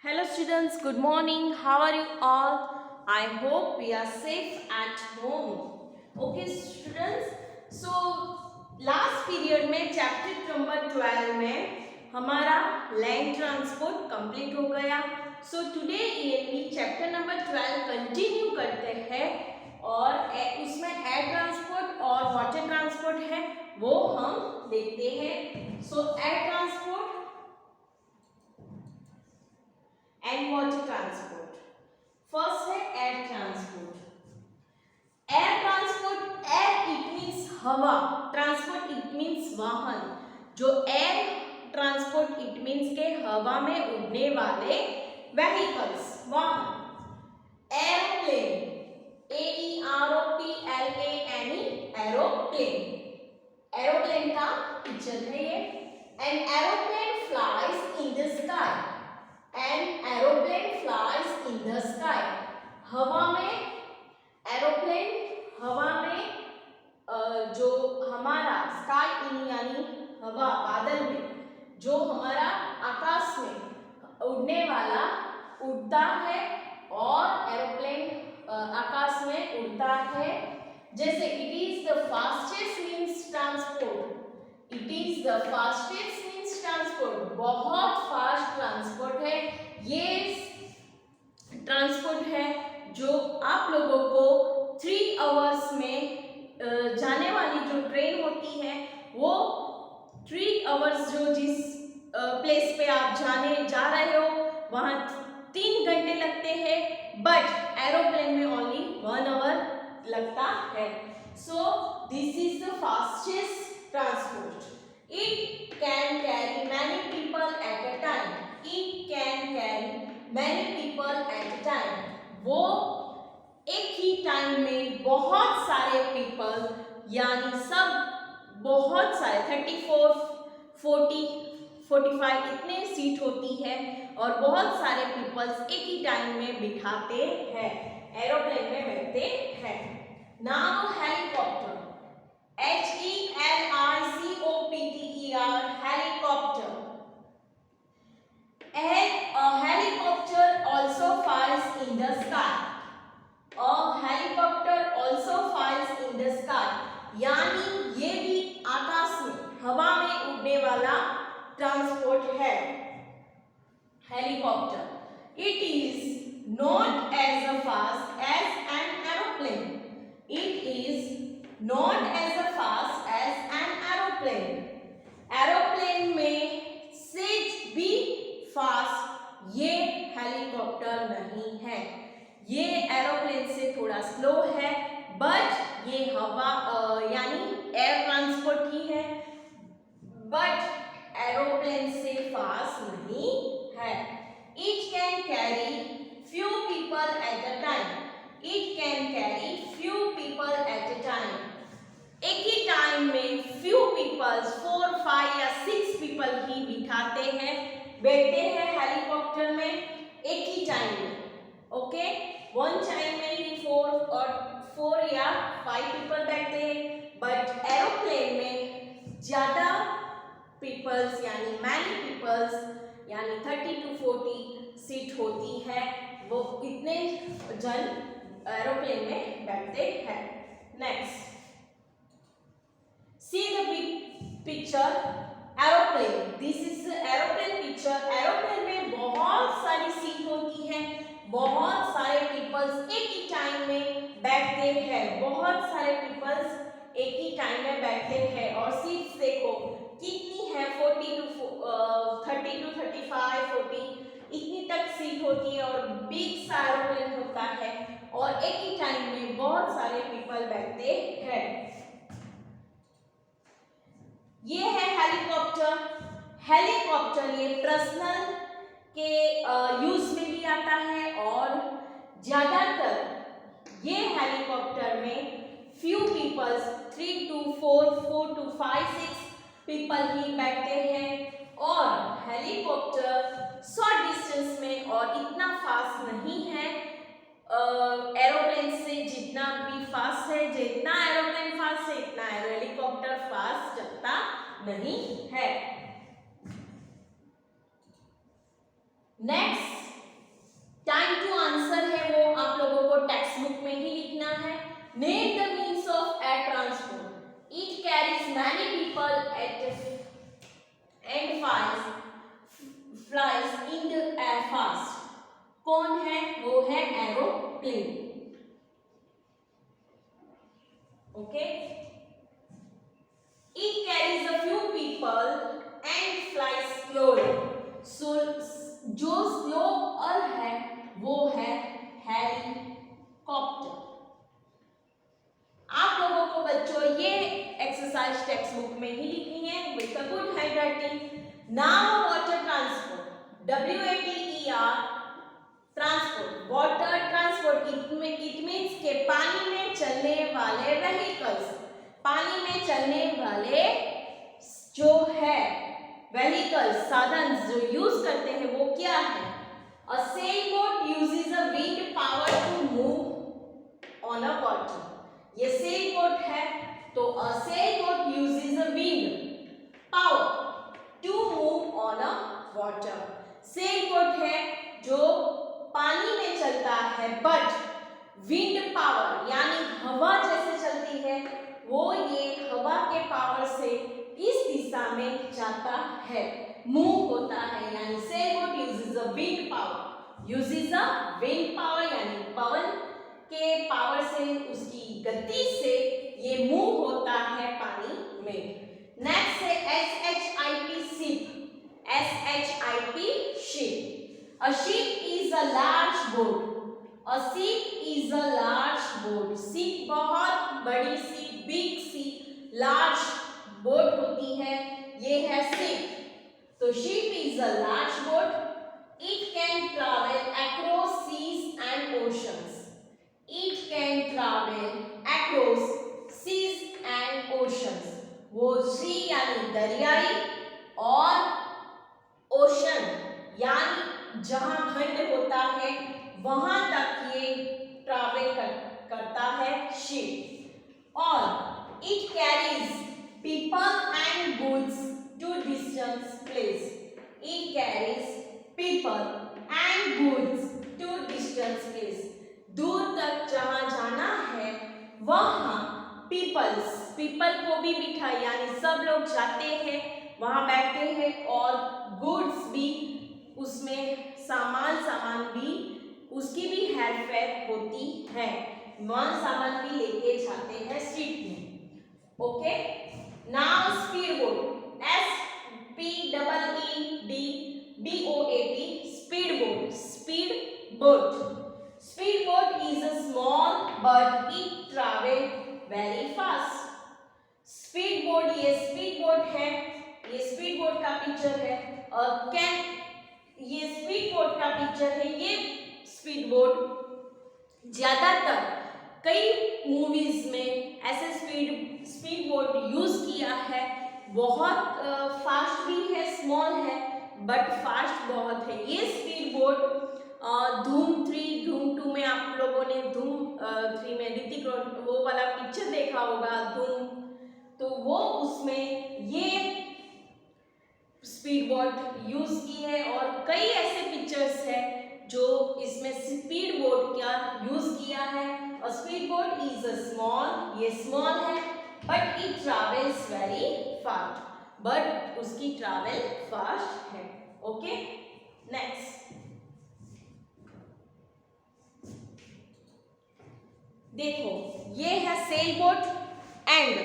Hello students, good morning. How are you all? I hope we are safe at home. Okay students, so last period में chapter number 12 में हमारा land transport complete हो गया. So today ये chapter number 12 continue करते हैं और उसमें एयर ट्रांसपोर्ट और वाटर ट्रांसपोर्ट है वो हम देखते हैं. So air transport and water transport. First है air transport. Air transport, air it means हवा, ट्रांसपोर्ट इट मीन्स वाहन. जो एयर ट्रांसपोर्ट इट मीन्स के हवा में उड़ने वाले व्हीकल्स, वाहन. Aeroplane, AEROPLANE, aeroplane. एरोप्लेन का पिक्चर है ये. An aeroplane flies in the sky. An aeroplane flies in the sky. हवा में एरोप्लेन, हवा में जो हमारा स्काई यानी हवा, बादल में जो हमारा आकाश में उड़ने वाला उड़ता है और एरोप्लेन आकाश में उड़ता है. जैसे it is the fastest means transport. It is the fastest means transport, बहुत फास्ट ट्रांसपोर्ट है. ये ट्रांसपोर्ट है जो आप लोगों को 3 आवर्स में जाने वाली जो ट्रेन होती है वो 3 आवर्स जो जिस प्लेस पे आप जा रहे हो वहाँ 3 घंटे लगते हैं, बट एरोप्लेन में ओनली 1 आवर लगता है. So this is the fastest transport. It can carry many people at a time. It can carry many people at a time. वो एक ही टाइम में बहुत सारे पीपल यानी सब बहुत सारे 34, 40, 45 इतने सीट होती है और बहुत सारे पीपल्स एक ही टाइम में बिठाते हैं, एरोप्लेन में बैठते हैं. Now helicopter, HELICOPTER, helicopter. A helicopter also flies in the sky. A helicopter also flies in the sky. यानी ये भी आकाश में, हवा में उड़ने वाला ट्रांसपोर्ट है, helicopter. It is not as fast as an aeroplane. It is not as fast as an aeroplane. Aeroplane में से भी फास्ट ये हेलीकॉप्टर नहीं है. ये एरोप्लेन से थोड़ा स्लो है, बट ये हवा यानी एयर ट्रांसपोर्ट ही है, बट एरोप्लेन से फास्ट नहीं है. It can carry few people at a time. It can carry few people at a time. एक ही टाइम में फ्यू पीपल्स, 4, 5 या 6 पीपल ही बिठाते हैं, बैठते हैं हेलीकॉप्टर में एक ही टाइम में. ओके, वन टाइम में ही 4 या 5 पीपल बैठते हैं, बट एरोप्लेन में ज्यादा पीपल्स यानी मैनी पीपल्स यानी 30 to 40 सीट होती है, वो इतने जन एरोप्लेन में बैठते हैं. Next, see the picture, aeroplane. This is the aeroplane picture. aeroplane में बहुत सारी सीट होती है, बहुत सारे पीपल्स एक ही टाइम में बैठते हैं, बहुत सारे पीपल्स एक ही टाइम में बैठते हैं. और सीट्स देखो कितनी है, 30 to 35, 40 इतनी तक सीट होती है और बिग सा एरोप्लेन होता है और एक ही टाइम में बहुत सारे पीपल बैठते हैं. ये है हेलीकॉप्टर. हेलीकॉप्टर ये पर्सनल के यूज में भी आता है और ज्यादातर ये हेलीकॉप्टर में few peoples, 3 to 4, 4 to 5, 6 people ही बैठते हैं. और हेलीकॉप्टर शॉर्ट डिस्टेंस में और इतना फास्ट नहीं है एरोप्लेन से. जितना भी फास्ट है, जितना एरोप्लेन फास्ट है इतना हेलीकॉप्टर फास्ट चलता नहीं है. Next, Name the means of air transport. It carries many people and flies in the air fast. कौन है? वो है aeroplane. Okay. It carries a few people and flies slowly. So जो स्लो है वो है हेलीकॉप्टर. आप लोगों को बच्चों ये एक्सरसाइज टेक्स्ट बुक में ही लिखनी है with a good handwriting. Now water transport, WATER transport, water transport it means के पानी में चलने वाले व्हीकल्स. पानी में चलने वाले जो है व्हीकल्स, साधन जो यूज करते हैं वो क्या है? A sailboat uses a wind power to move on a water. ये सेलबोट है तो a sailboat uses a wind power to move on a water. Sailboat है जो पानी में चलता है बट विंड पावर यानी हवा जैसे चलती है वो ये हवा के पावर से इस दिशा में जाता है, मूव होता है. यानी sailboat uses a wind power, uses a wind power यानी पवन के पावर से, उसकी गति से ये मूव होता है पानी में. नेक्स्ट है SHIP ship. SHIP ship. A ship is a large boat. A ship is a large boat. Ship बहुत बड़ी सी, big सी, large boat होती है, ये है ship. तो ship is a large boat. It can travel across seas and oceans. It can travel across seas and oceans. वो सी यानी दरियाई और ओशन यानी जहां खंड होता है वहां तक ये ट्रैवल करता है शिप. और it carries people and goods to distance place. It carries people and goods to distance place. दूर तक जहां जाना है वहां पीपल को भी बिठा यानी सब लोग जाते हैं वहां बैठते हैं और गुड्स भी उसमें सामान भी उसकी भी हेल्पफेयर होती है, सामान भी लेके जाते हैं स्ट्रीट में. Okay. Now speed boat. SPEEDBOAT speed boat. Speed boat. Speed boat is a small but it travel very fast. Speed boat, ये speed boat है, ये speed boat का पिक्चर है. और ये speed boat का पिक्चर है. ये speed boat ज्यादातर कई मूवीज में ऐसे speed boat यूज किया है. बहुत फास्ट भी है, स्मॉल है बट फास्ट बहुत है. ये speed boat धूम 3, धूम 2 में आप लोगों ने धूम 3 में ऋतिक रोशन वो वाला पिक्चर देखा होगा धूम, तो वो उसमें ये स्पीड बोट यूज की है. और कई ऐसे पिक्चर्स है जो इसमें स्पीड बोट का यूज किया है. और speed boat is a small, ये स्मॉल है but it travels very fast, but उसकी ट्रैवल फास्ट है. ओके. नेक्स्ट देखो, ये है sail boat and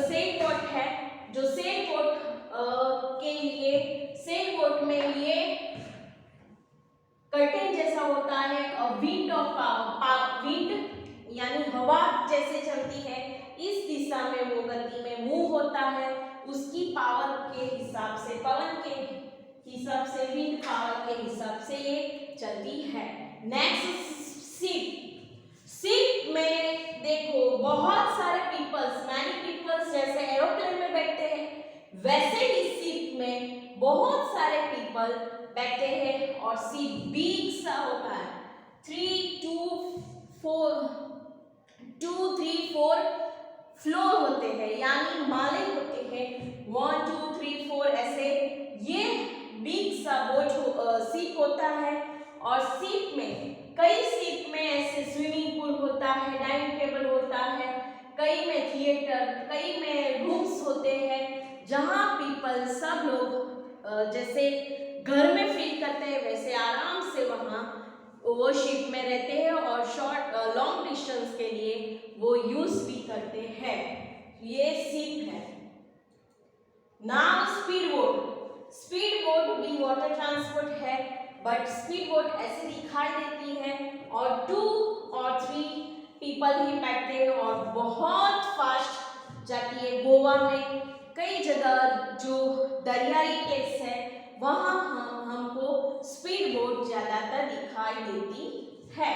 sail boat है जो सेल बोट के लिए सेल बोट में ये कर्टेन जैसा होता है और विंड ऑफ विंड यानी हवा जैसे चलती है इस दिशा में वो गति में मूव होता है. उसकी पावर के हिसाब से, पवन के हिसाब से, विंड पावर के हिसाब से ये चलती है. Next ship. शिप में देखो बहुत सारे मैनी पीपल्स जैसे एरोप्लेन में बैठते हैं वैसे ही शिप में बहुत सारे पीपल बैठते हैं. और शिप बिग सा होता है. 2, 3, 4 फ्लोर होते हैं यानी माले होते हैं. 1, 2, 3, 4 ऐसे ये बिग सा बोट शिप होता है. और शिप में कई होता है, डाइनिंग टेबल होता है, कई में थिएटर, कई में रूम्स होते हैं जहाँ पीपल सब लोग जैसे घर में फील करते हैं वैसे आराम से वहाँ वो शिप में रहते हैं और शॉर्ट लॉन्ग डिस्टेंस के लिए वो यूज भी करते हैं। ये शिप है। Now speed boat. Speed boat भी वाटर ट्रांसपोर्ट है, बट स्पीड बोट ऐसे दिखाई देती है और 2 और 3 पीपल ही बैठते हैं और बहुत फास्ट जाती है। गोवा में कई जगह जो दरियाई प्लेस है वहाँ हमको स्पीड बोट ज्यादातर दिखाई देती है।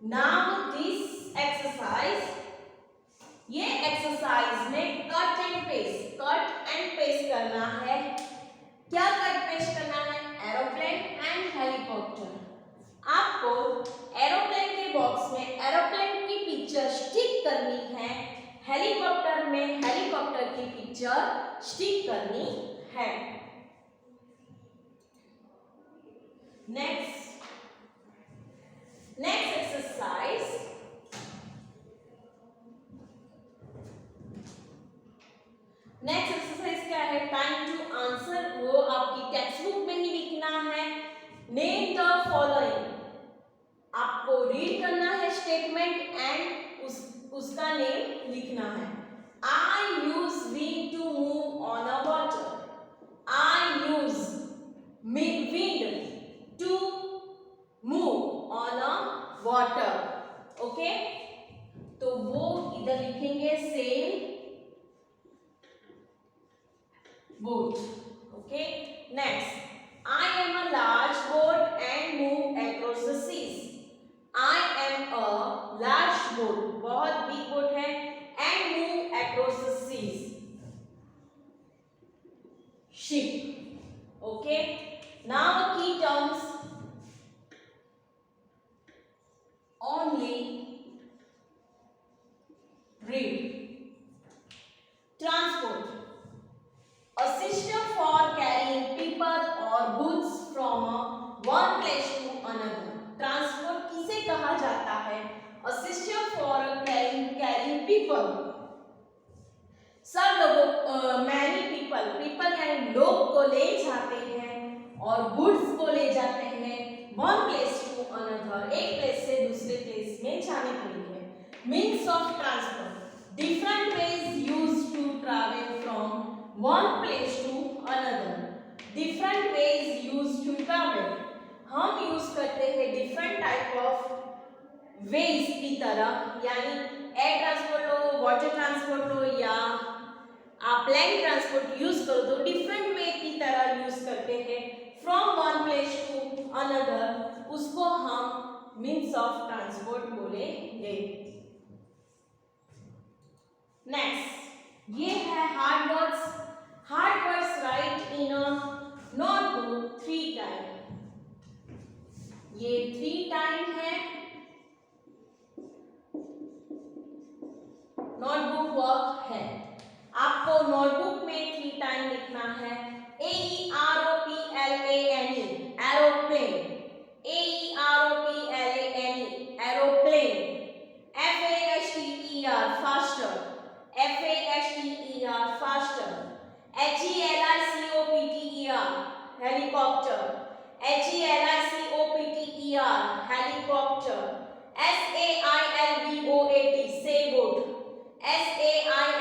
नाउ दिस एक्सरसाइज, ये एक्सरसाइज में कट एंड पेस्ट करना है। क्या कट पेस्ट करना है? Aeroplane and helicopter. आपको एरोप्लेन के बॉक्स में एरोप्लेन की पिक्चर स्टिक करनी है, हेलीकॉप्टर में हेलीकॉप्टर की पिक्चर स्टिक करनी है। नेक्स्ट एक्सरसाइज, क्या है? टाइम टू आंसर, वो आपकी टेक्स्ट बुक में ही लिखना है। नेम द फॉलोइंग, आपको रीड करना है स्टेटमेंट एंड उसका नेम लिखना है। I use wind to move on a water. I use wind to move on a water. Okay, तो वो इधर लिखेंगे same boat. Okay, next, I am a large boat and move across the seas. I am a large boat, बहुत big boat है, and move across the seas. Ship. Okay, now key terms, only read. Transport, a system for carrying people or goods from one place to another. Transport किसे कहा जाता है? A system for carrying people. सब लोगों many people यानी लोग को ले जाते हैं और goods को ले जाते हैं one place to another, एक place से दूसरे place में जाने के लिए। Means of transport, different ways used to travel from one place to another. Different ways used to travel, हम यूज करते हैं डिफरेंट टाइप ऑफ वेज की तरह, यानी एयर ट्रांसपोर्ट लो, वाटर ट्रांसपोर्ट लो या आप लैंड ट्रांसपोर्ट यूज करो तो डिफरेंट वे की तरह यूज करते हैं from one place to another, उसको हम मीन्स ऑफ ट्रांसपोर्ट बोलेंगे। नेक्स्ट, ये है hard words. Hard words write in a notebook 3 time. ये 3 टाइम है नोटबुक वर्क है। आपको नोटबुक में 3 टाइम लिखना है। AEROPLANE aeroplane, AEROPLANE aeroplane, FASTER faster, FASTER faster, HELICOPTER helicopter, HELICOPTER helicopter, SAILBOAT sailboat, SAILBOAT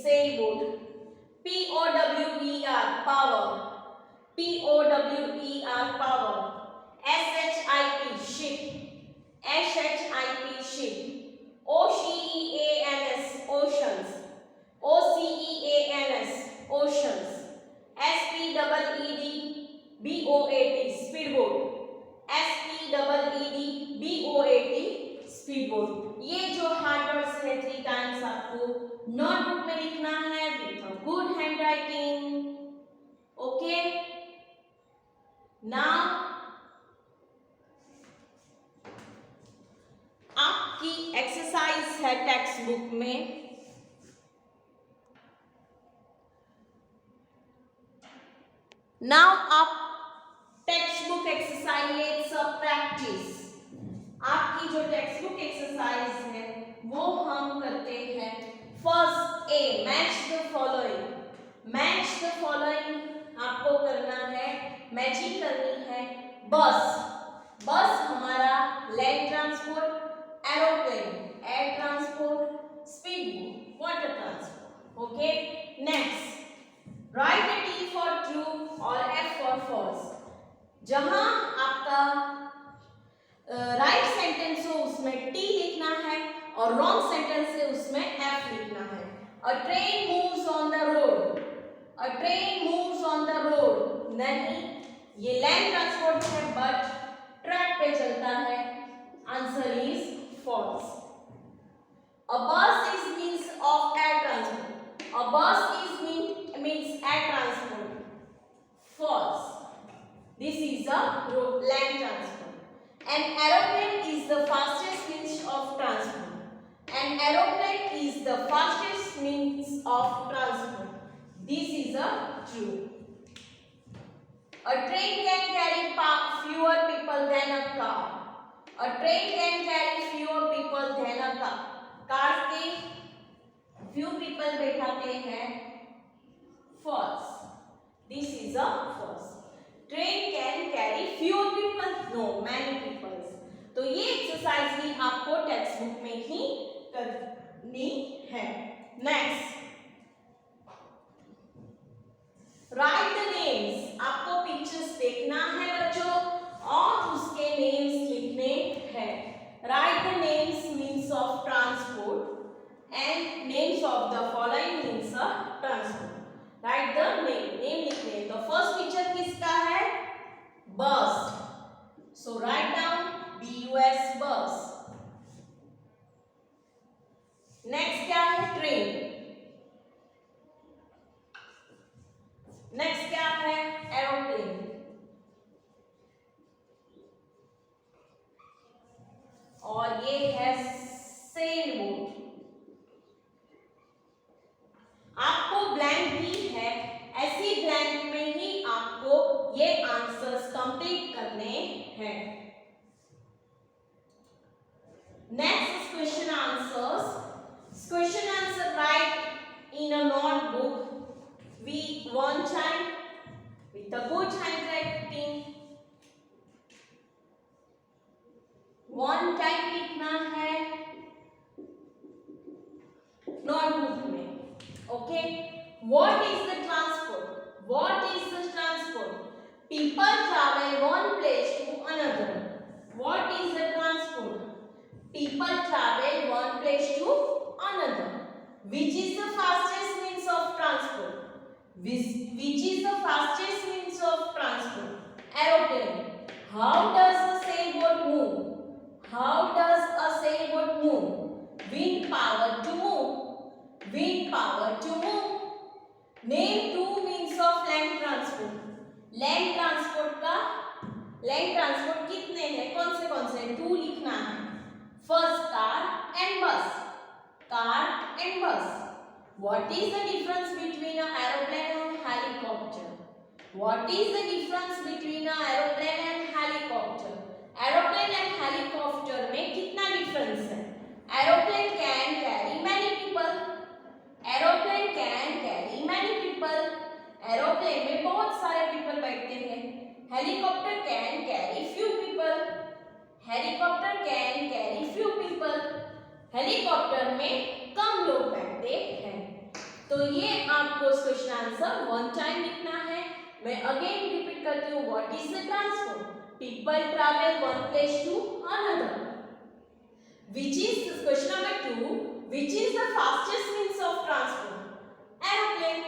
sailboat, POWER power, POWER power, SHIP ship, SHIP ship, OCEANS oceans, OCEANS oceans, SPEEDBOAT speedboat, SPEEDBOAT speedboat। ये जो hard words है 3 times आपको notebook में लिखना है with a good handwriting. Okay, now आपकी exercise है text book में। नाउ आप text book exercise let's practice. आपकी जो टेक्स्ट बुक एक्सरसाइज है वो हम करते हैं first A, match the following. Match the following आपको करना है, मैचिंग करनी है। बस, बस हमारा land transport, aeroplane air transport, speed boat water transport. Okay, next right the T for true और एफ फॉर फॉल्स। जहां आपका राइट सेंटेंस हो उसमें टी लिखना है और रॉन्ग सेंटेंस है उसमें एफ लिखना है। A train moves on the road, a train moves on the road नहीं, ये लैंड ट्रांसपोर्ट है बट ट्रैक पे चलता है। Answer is false. A bus is means of air transport, a bus is means air transport. False, this is a land transport. An aeroplane is the fastest means of transport. An aeroplane is the fastest means of transport. This is a true. A train can carry fewer people than a car. A train can carry fewer people than a car. Car के few people बैठाते हैं। False. This is a false. Train can carry fewer people, no, many people. तो ये exercise भी आपको text book में ही करनी है। Next, right the names. आपको पिक्चर्स देखना है बच्चों और उसके नेम्स लिखने हैं। Right the names means of transport and names of the following means of transport. Right the name, name लिखने। तो फर्स्ट पिक्चर किसका है? बस। सो राइट डाउन BUS बस। नेक्स्ट क्या है? ट्रेन। नेक्स्ट क्या है? एरोप्लेन। और ये है सेल बोट। आपको ब्लैंक दी है, ऐसी ब्लैंक में ही आपको ये आंसर्स कंप्लीट करने हैं। Next question answers. Question answer write in a notebook with one time with a good handwriting। One time लिखना है नोटबुक में। Okay, what is the transport? What is the transport? People travel one place to another. What is the transport? People travel one place to another. Which is the fastest means of transport? Which is the fastest means of transport? Aeroplane. How does a sailboat move? How does a sailboat move? Wind power to move. Wind power to move. Name two means of land transport. Land transport का land transport कितने हैं? कौन से? To लिखना है। First car and bus. Car and bus. What is the difference between an aeroplane and helicopter? What is the difference between an aeroplane and helicopter? Aeroplane and helicopter में कितना difference है? Aeroplane can carry many people. Aeroplane can carry many people. Aeroplane में बहुत सारे people बैठते हैं। Helicopter can carry few people. Helicopter can carry few people. Helicopter में कम लोग बैठते हैं। तो ये आपको क्वेश्चन आंसर वन टाइम लिखना है। मैं अगेन रिपीट करती हूँ। What is the transport? People travel one place to another. Which is question number 2, which is the fastest means of transport? Aeroplane.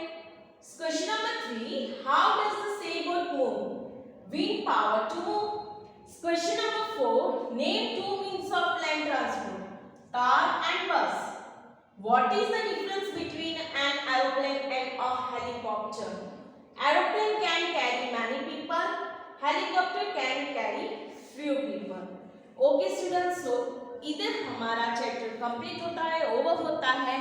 Question number 3, how does the sailboat move? Wind power to move. Question number 4, name two means of land transport? Car and bus. What is the difference between an aeroplane and a helicopter? Aeroplane can carry many people. Helicopter can carry few people. Okay students, so इधर हमारा chapter complete होता है, over होता है।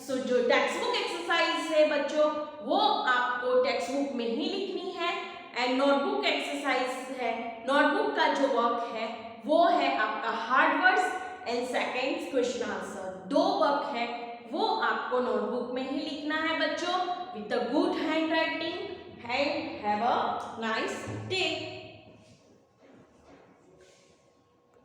सो जो text book exercise है बच्चों वो आपको टेक्स्ट बुक में ही लिखनी है। एंड नोटबुक एक्सरसाइज है, नोटबुक का जो वर्क है वो है आपका hard words and second question answer. 2 work है वो आपको नोटबुक में ही लिखना है बच्चों, with a good hand writing. Have a nice day.